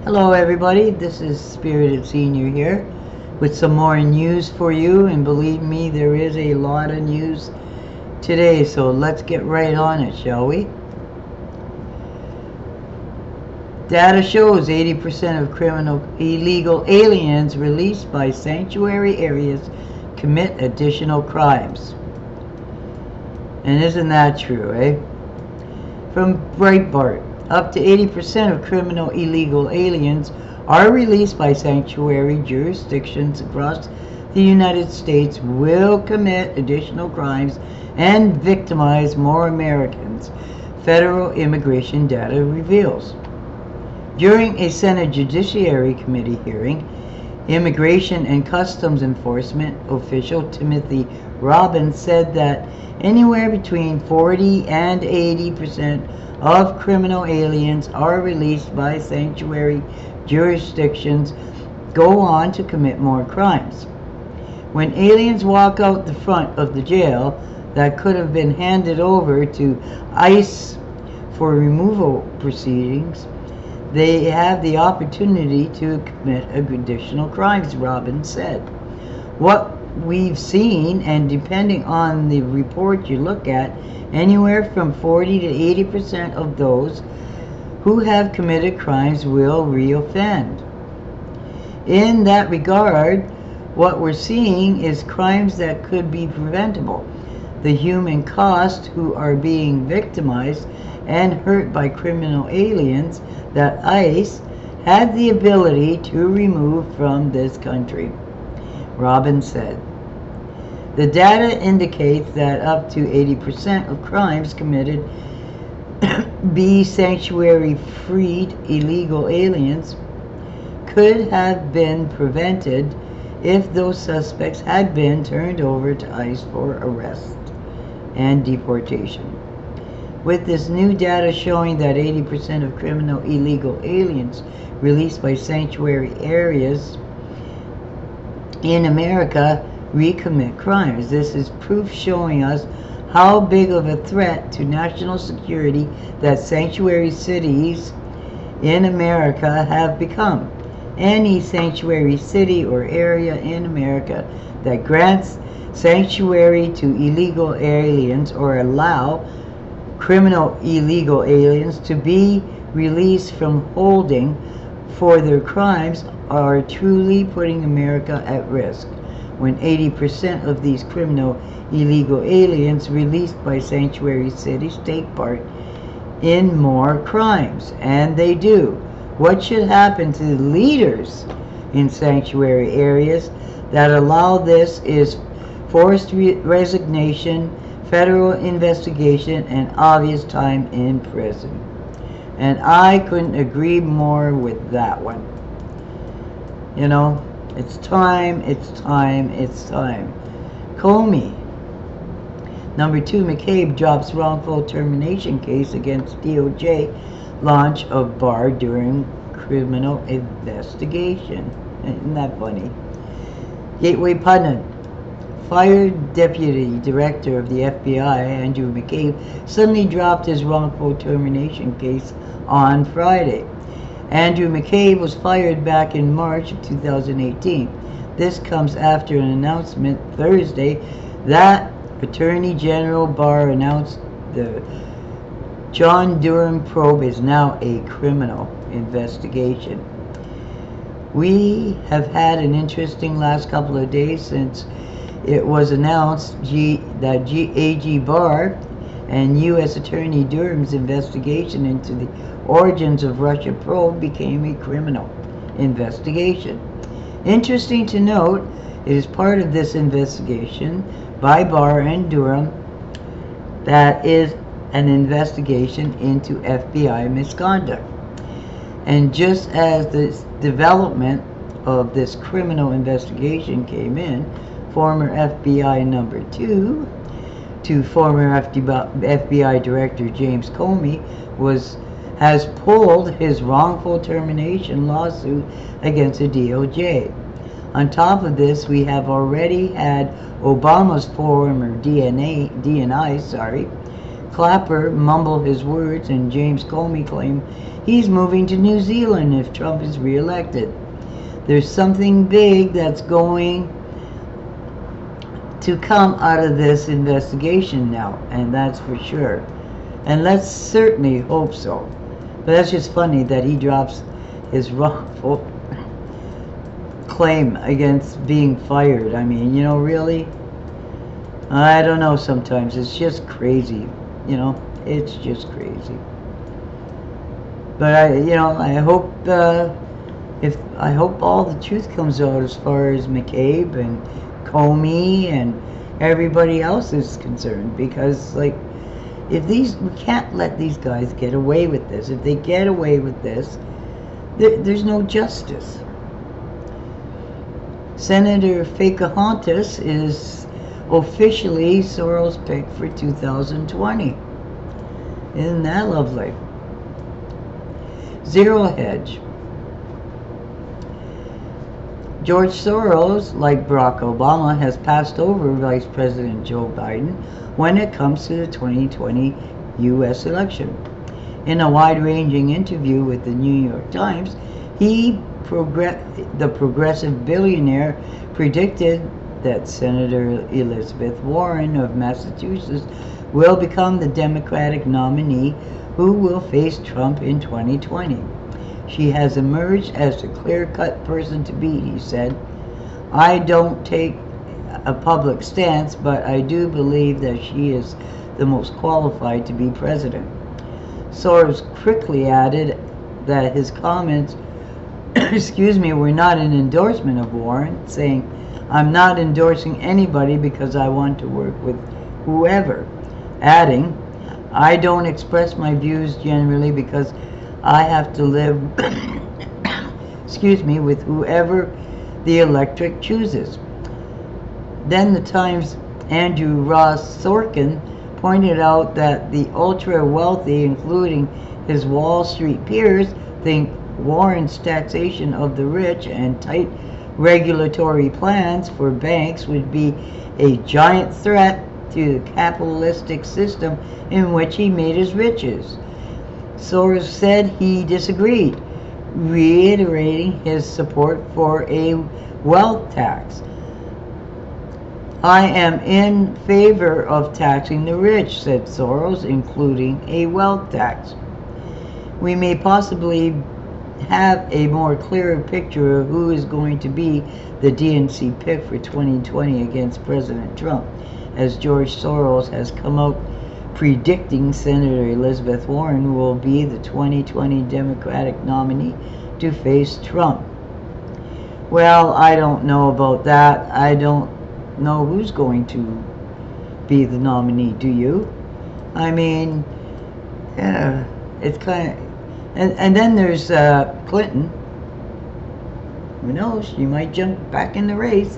Hello everybody, this is Spirited Senior here with some more news for you, and believe me, there is a lot of news today, so let's get right on it, shall we? Data shows 80% of illegal aliens released by sanctuary areas commit additional crimes. And isn't that true, eh? From Breitbart, up to 80% of criminal illegal aliens are released by sanctuary jurisdictions across the United States will commit additional crimes and victimize more Americans, federal immigration data reveals. During a Senate Judiciary Committee hearing, Immigration and Customs Enforcement official Timothy Robbins said that anywhere between 40 and 80% of criminal aliens are released by sanctuary jurisdictions go on to commit more crimes. When aliens walk out the front of the jail that could have been handed over to ICE for removal proceedings, they have the opportunity to commit additional crimes, Robbins said. What we've seen, and depending on the report you look at, anywhere from 40 to 80% of those who have committed crimes will reoffend. In that regard, what we're seeing is crimes that could be preventable. The human cost who are being victimized and hurt by criminal aliens that ICE had the ability to remove from this country, Robbins said. The data indicates that up to 80% of crimes committed by sanctuary-freed illegal aliens could have been prevented if those suspects had been turned over to ICE for arrest and deportation. With this new data showing that 80% of criminal illegal aliens released by sanctuary areas in America recommit crimes. This is proof showing us how big of a threat to national security that sanctuary cities in America have become. Any sanctuary city or area in America that grants sanctuary to illegal aliens or allow criminal illegal aliens to be released from holding for their crimes are truly putting America at risk. When 80% of these criminal illegal aliens released by sanctuary cities take part in more crimes, and they do. What should happen to the leaders in sanctuary areas that allow this is forced resignation, federal investigation, and obvious time in prison. And I couldn't agree more with that one. You know, it's time, it's time, it's time. Comey. Number 2, McCABE drops wrongful termination case against DOJ launch of bar during criminal investigation. Isn't that funny? Gateway pundit. Fired Deputy Director of the FBI, Andrew McCabe, suddenly dropped his wrongful termination case on Friday. Andrew McCabe was fired back in March of 2018. This comes after an announcement Thursday that Attorney General Barr announced the John Durham probe is now a criminal investigation. We have had an interesting last couple of days since it was announced that AG Barr and U.S. Attorney Durham's investigation into the origins of Russia probe became a criminal investigation. Interesting to note, it is part of this investigation by Barr and Durham that is an investigation into FBI misconduct. And just as the development of this criminal investigation came in, former FBI number 2 to former FBI Director James Comey has pulled his wrongful termination lawsuit against the DOJ. On top of this, we have already had Obama's former DNI Clapper mumble his words, and James Comey claim he's moving to New Zealand if Trump is re-elected. There's something big that's going to come out of this investigation now, and that's for sure. And let's certainly hope so. But that's just funny that he drops his wrongful claim against being fired. I mean, you know, really? I don't know, sometimes it's just crazy. You know, it's just crazy. But I hope I hope all the truth comes out as far as McCABE and Comey and everybody else is concerned, because like, if we can't let these guys get away with this. If they get away with this, there's no justice. Senator Pocahontas is officially Soros' pick for 2020. Isn't that lovely? Zero Hedge. George Soros, like Barack Obama, has passed over Vice President Joe Biden when it comes to the 2020 U.S. election. In a wide-ranging interview with the New York Times, the progressive billionaire predicted that Senator Elizabeth Warren of Massachusetts will become the Democratic nominee who will face Trump in 2020. She has emerged as the clear-cut person to beat, he said. I don't take a public stance, but I do believe that she is the most qualified to be president. Soros quickly added that his comments were not an endorsement of Warren, saying, I'm not endorsing anybody because I want to work with whoever, adding, I don't express my views generally because I have to live with whoever the electorate chooses. Then the Times' Andrew Ross Sorkin pointed out that the ultra-wealthy, including his Wall Street peers, think Warren's taxation of the rich and tight regulatory plans for banks would be a giant threat to the capitalistic system in which he made his riches. Soros said he disagreed, reiterating his support for a wealth tax. I am in favor of taxing the rich, said Soros, including a wealth tax. We may possibly have a more clearer picture of who is going to be the DNC pick for 2020 against President Trump, as George Soros has come out predicting Senator Elizabeth Warren will be the 2020 Democratic nominee to face Trump. Well, I don't know about that. I don't know who's going to be the nominee. Do you? I mean, yeah, it's kind of... And then there's Clinton. Who knows? She might jump back in the race.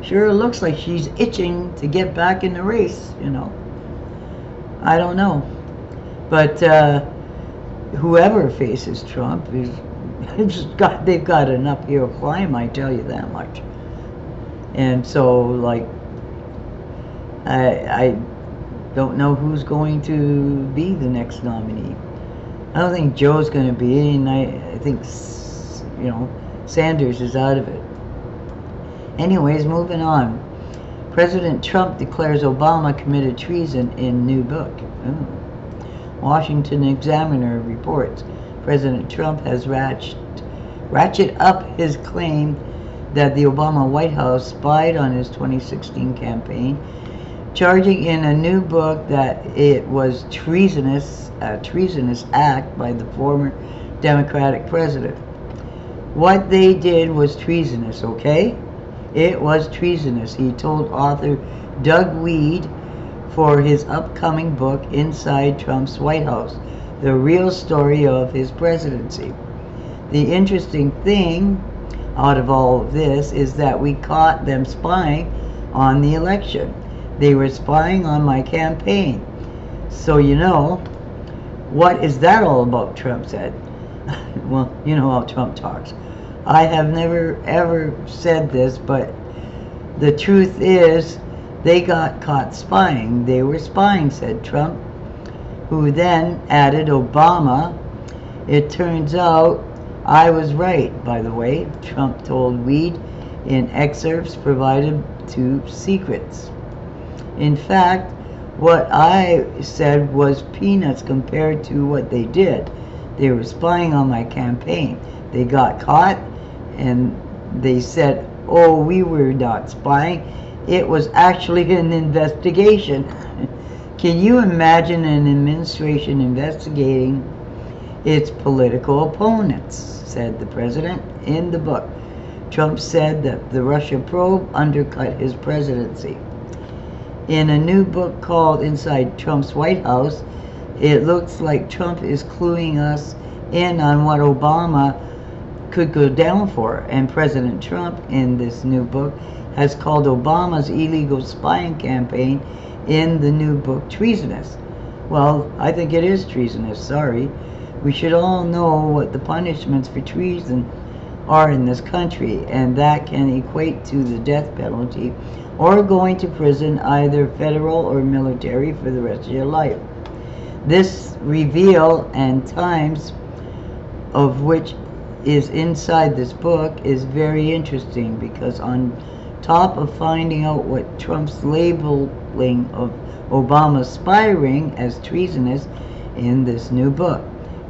Sure looks like she's itching to get back in the race, you know. I don't know. But whoever faces Trump is they've got an uphill climb, I tell you that much. And so, like, I don't know who's going to be the next nominee. I don't think Joe's going to be, and I think, you know, Sanders is out of it. Anyways, moving on. President Trump declares Obama committed treason in new book. Washington Examiner reports President Trump has ratchet up his claim that the Obama White House spied on his 2016 campaign, charging in a new book that it was a treasonous act by the former Democratic president. What they did was treasonous, okay? It was treasonous, he told author Doug Weed for his upcoming book, Inside Trump's White House, the real story of his presidency. The interesting thing out of all of this is that we caught them spying on the election. They were spying on my campaign. So, you know, what is that all about, Trump said. Well, you know how Trump talks. I have never ever said this, but the truth is they got caught spying. They were spying, said Trump. who then added Obama. It turns out I was right, by the way, Trump told Weed in excerpts provided to Secrets. In fact, what I said was peanuts compared to what they did. They were spying on my campaign. They got caught and they said, oh, we were not spying. It was actually an investigation. Can you imagine an administration investigating its political opponents, said the president in the book. Trump said that the Russia probe undercut his presidency. In a new book called Inside Trump's White House, it looks like Trump is cluing us in on what Obama could go down for, and President Trump in this new book has called Obama's illegal spying campaign in the new book treasonous. Well, I think it is treasonous, sorry. We should all know what the punishments for treason are in this country, and that can equate to the death penalty or going to prison, either federal or military, for the rest of your life. This reveal and times of which is inside this book is very interesting, because on top of finding out what Trump's labeling of Obama's spy ring as treasonous in this new book,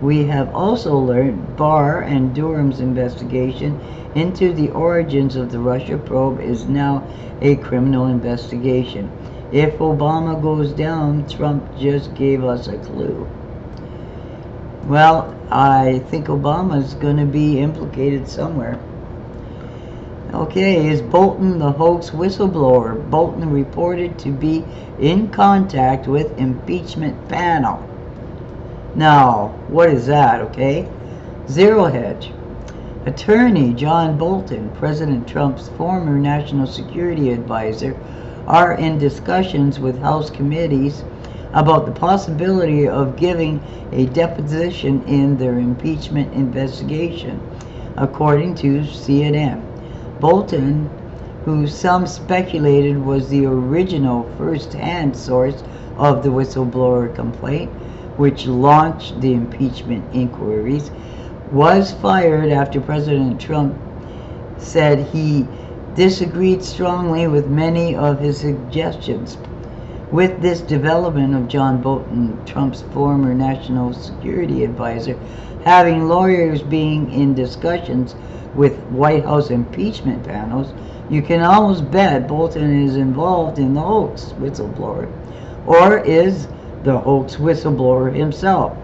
we have also learned Barr and Durham's investigation into the origins of the Russia probe is now a criminal investigation. If Obama goes down, Trump just gave us a clue. Well, I think Obama's going to be implicated somewhere. Okay, is Bolton the hoax whistleblower? Bolton reported to be in contact with impeachment panel. Now, what is that, okay? Zero Hedge. Attorney John Bolton, President Trump's former national security advisor, are in discussions with House committees about the possibility of giving a deposition in their impeachment investigation, according to CNN. Bolton, who some speculated was the original first-hand source of the whistleblower complaint, which launched the impeachment inquiries, was fired after President Trump said he disagreed strongly with many of his suggestions. With this development of John Bolton, Trump's former national security advisor, having lawyers being in discussions with White House impeachment panels, you can almost bet Bolton is involved in the hoax whistleblower, or is the hoax whistleblower himself.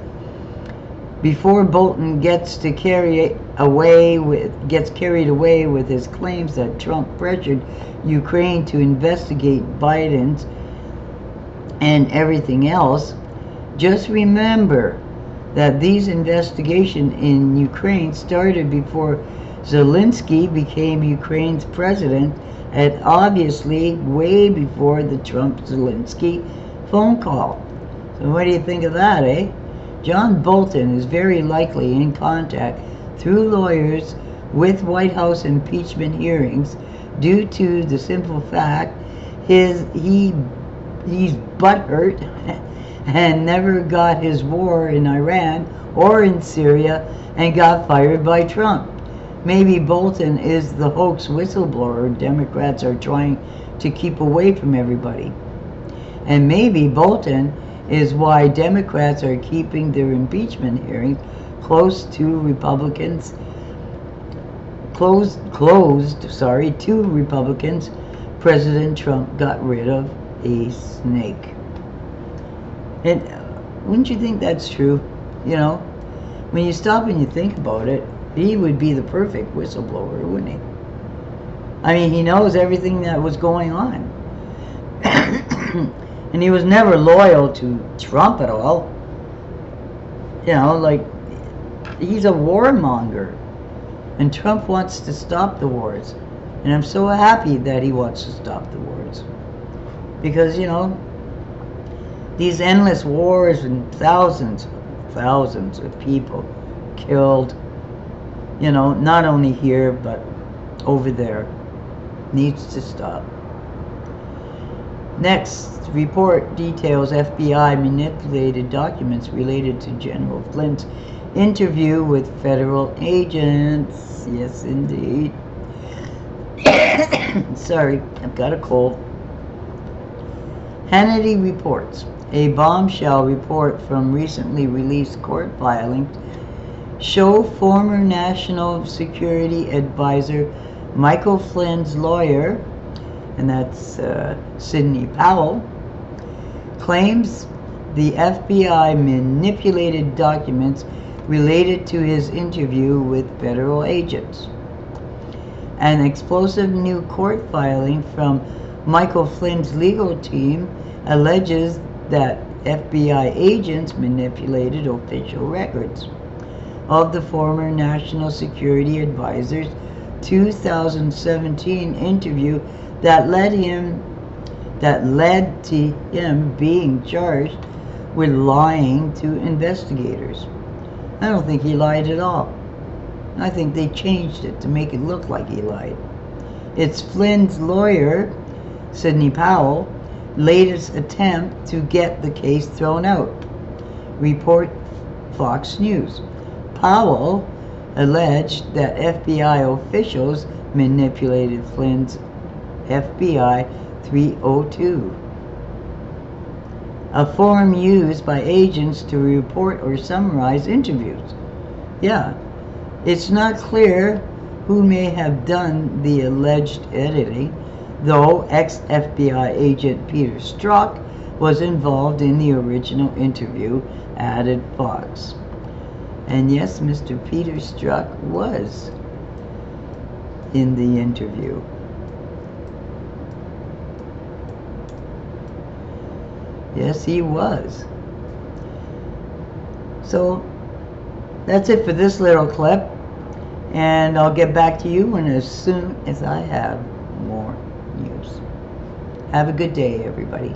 Before Bolton gets carried away with his claims that Trump pressured Ukraine to investigate Biden's and everything else, just remember that these investigations in Ukraine started before Zelensky became Ukraine's president, and obviously way before the Trump-Zelensky phone call. So what do you think of that, eh? John Bolton is very likely in contact through lawyers with White House impeachment hearings due to the simple fact he's butthurt and never got his war in Iran or in Syria and got fired by Trump. Maybe Bolton is the hoax whistleblower Democrats are trying to keep away from everybody. And maybe Bolton is why Democrats are keeping their impeachment hearings closed to Republicans. President Trump got rid of a snake. And wouldn't you think that's true? You know, when you stop and you think about it, he would be the perfect whistleblower, wouldn't he? I mean, he knows everything that was going on. And he was never loyal to Trump at all. You know, like, he's a warmonger. And Trump wants to stop the wars. And I'm so happy that he wants to stop the wars. Because, you know, these endless wars and thousands of people killed, you know, not only here, but over there, needs to stop. Next, report details FBI manipulated documents related to General Flynn's interview with federal agents. Yes, indeed. Sorry, I've got a cold. Hannity reports. A bombshell report from recently released court filings show former National Security Advisor Michael Flynn's lawyer, and that's Sidney Powell, claims the FBI manipulated documents related to his interview with federal agents. An explosive new court filing from Michael Flynn's legal team alleges that FBI agents manipulated official records of the former National Security Advisor's 2017 interview that led to him being charged with lying to investigators. I don't think he lied at all. I think they changed it to make it look like he lied. It's Flynn's lawyer, Sidney Powell, latest attempt to get the case thrown out. Report Fox News. Powell alleged that FBI officials manipulated Flynn's FBI 302, a form used by agents to report or summarize interviews. Yeah, it's not clear who may have done the alleged editing, though ex-FBI agent Peter Strzok was involved in the original interview, added Fox. And yes, Mr. Peter Strzok was in the interview. Yes, he was. So that's it for this little clip, and I'll get back to you as soon as I have more news. Have a good day, everybody.